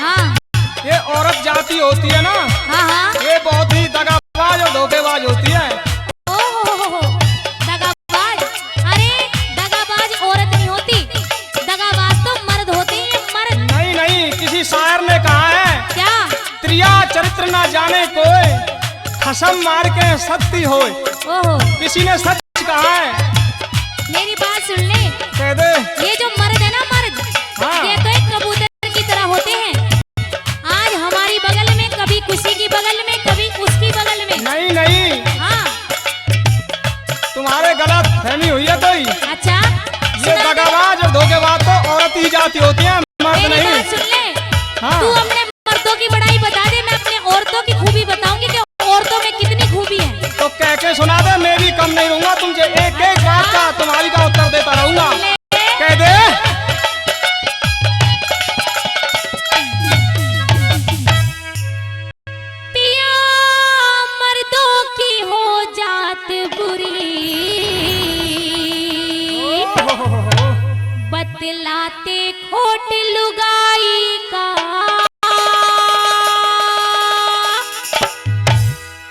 हाँ। ये औरत जाति होती है ना, हाँ हाँ। ये बहुत ही दगाबाज और धोखेबाज होती है। ओहो, दगाबाज। अरे दगाबाज औरत नहीं होती, दगाबाज तो मर्द होते हैं, मर्द। नहीं नहीं, किसी शायर ने कहा है, क्या? त्रिया चरित्र ना जाने कोई, खसम मार के सत्य होए। ओहो, किसी ने सच कहा है। मेरी बात सुन ले। कह दे। ये जो मर्द है ना, मर्द, हाँ। ये तो एक कबूतर की तरह होते हैं। आज हमारी बगल में, कभी किसी की बगल में, कभी उसकी बगल में। नहीं नहीं, हाँ। तुम्हारे गलत फहमी हुई है कोई। अच्छा, ये दगाबाज और धोखेबाज तो औरत ही जाति होती है, मर्द मेरी नहीं। बात सुन ले। हाँ। तू अपने मर्दों की बड़ाई बता दे, मैं अपने औरतों की खूबी बताऊंगी कि औरतों में कितनी खूबी है। तो कह के सुना दे, मैं भी कम नहीं रहूंगा तुमसे, एक एक बात का तुम्हारी का उत्तर देता रहूंगा। कह दे। पिया मर्दों की हो जात बुरी, बतलाते खोट लुगाई का।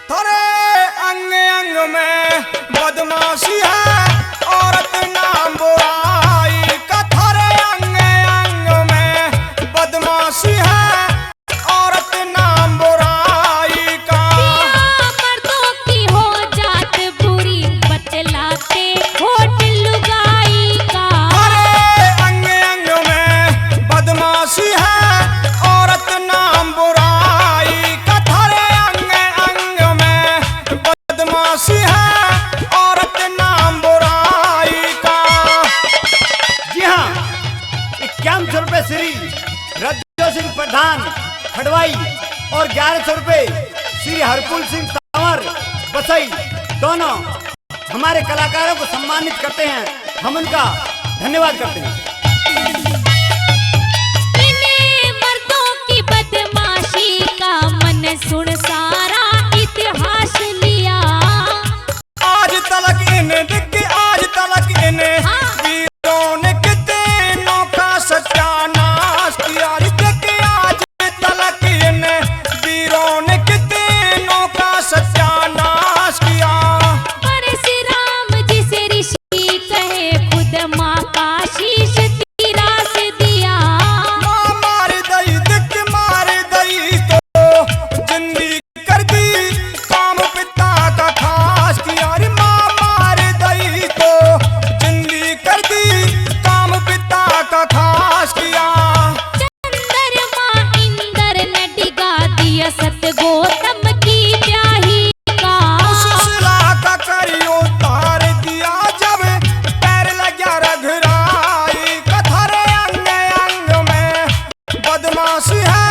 थोड़े अंग अंग में बदमाशी है, औरत नाम बुराई का। थोड़े अंग अंग में बदमाशी है, औरत नाम बुराई का। पिया मर्दों की हो जात बुरी, बतलाते खोट लुगाई का। थोड़े अंग अंग में बदमाशी है, औरत नाम बुराई का। थोड़े अंग अंग में बदमाशी है, औरत नाम बुराई का। जी हाँ, 5100 रुपये श्री रज्जो सिंह प्रधान खड़वाई और 1100 रुपये श्री हरपुल सिंह तंवर बसई, दोनों हमारे कलाकारों को सम्मानित करते हैं। हम उनका धन्यवाद करते हैं। इन्हें मर्दों की बदमाशी का मन सुन सारा इतिहास लिया। आज तलक इन्हें दिख, आज तलक इन्हें हाँ। वीरों ने कितनों का सत्यानाश किया। दिख, आज तलक इन्हें वीरों ने कितनों का सत्यानाश किया। परशुराम जिसे ऋषि कहे, खुद माँ का शीश तीरा से दिया। माँ मार दई, दिख मार दई तो जिंदगी कर दी, काम पिता का खास किया। रे माँ मार दई तो जिंदगी कर दी, काम पिता का खास किया। चंद्रमा इंद्र ने डिगा दिया, सत गौतम की ब्याही का। सुशीला का करियो तार दिया, जब पैर लग्या रघुराई का। थारे अंग अंग में बदमाशी है,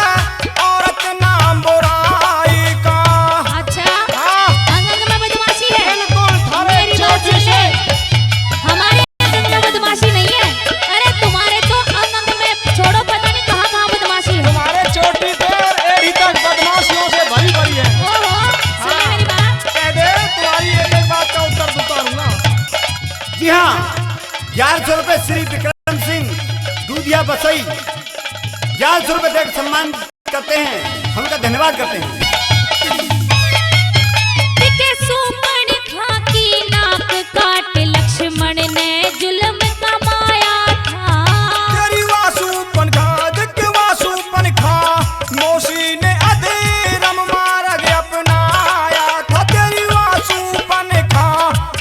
औरत नाम बुराई का। अच्छा, हाँ, अंग में बदमाशी है। बिल्कुल थारे मेरी बात चोटी सुन से। ले। हमारे अंग में बदमाशी नहीं है। अरे तुम्हारे तो अंग में छोड़ो, पता नहीं कहाँ कहाँ बदमाशी है। तुम्हारे चोटी पे और एड़ी तक बदमाशियों से भरी भरी है। ओहो, सुन ले मेरी बात। कह दे, तुम्हारी एक एक बात का उत्तर दूंगा रहूंगा। जी हाँ, 1100 रुपये श्री विक्रम सिंह दूधिया बसई, 1100 रुपये देकर सम्मान करते हैं। हम उनका धन्यवाद करते हैं। के सुमन खा की नाक काट, लक्ष्मण ने जुल्म कमाया था। तेरी वासुपन खा, दिख वासुपन खा, मौसी ने अधेरम मार्ग अपनाया था। तेरी वासुपन खा,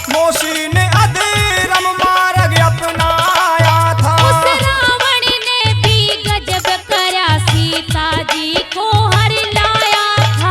मौसी ने अधेरम मार्ग अपनाया था। उस रावण ने भी गजब करा, सीता जी को हर लाया था।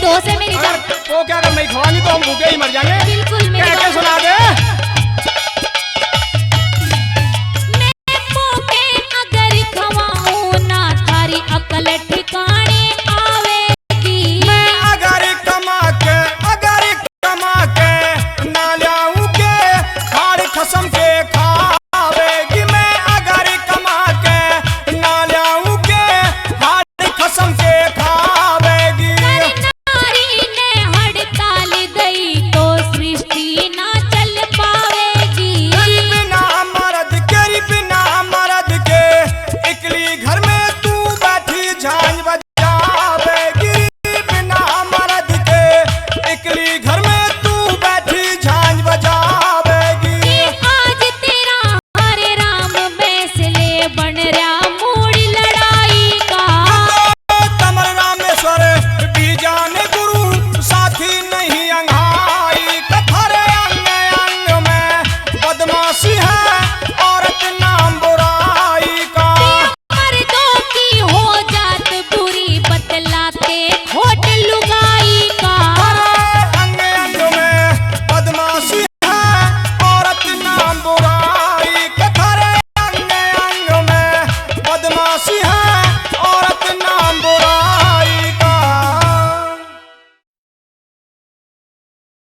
दो से मेरी अगर जान। वो क्या कर नहीं खवानी तो हम भूखे ही मर जाएंगे। बिल्कुल मेरी कह के बात सुना दे। मैं पोके अगर खवाऊं ना थारी अकल ठिकाने आवेगी। मैं अगर कमा के ना लाऊं के हाड़ खसम के खावेगी। मैं अगर कमा के ना लाऊं के हाड़ खसम के खावेगी। नारी ने हड़ताल दई तो सृष्टि ना चल पावेगी। बिना मर्द के इकली घर में तू बैठी झांझ बजावेगी। बिना मर्द के इकली घर में तू बैठी झांझ बजावेगी। आज तेरा हरे राम बैसले बन रहा मूड लड़ाई का। तमर रामेश्वर बीजान गुरु साथी नहीं अंगाई। कथरे अंग अंग में बदमाशी है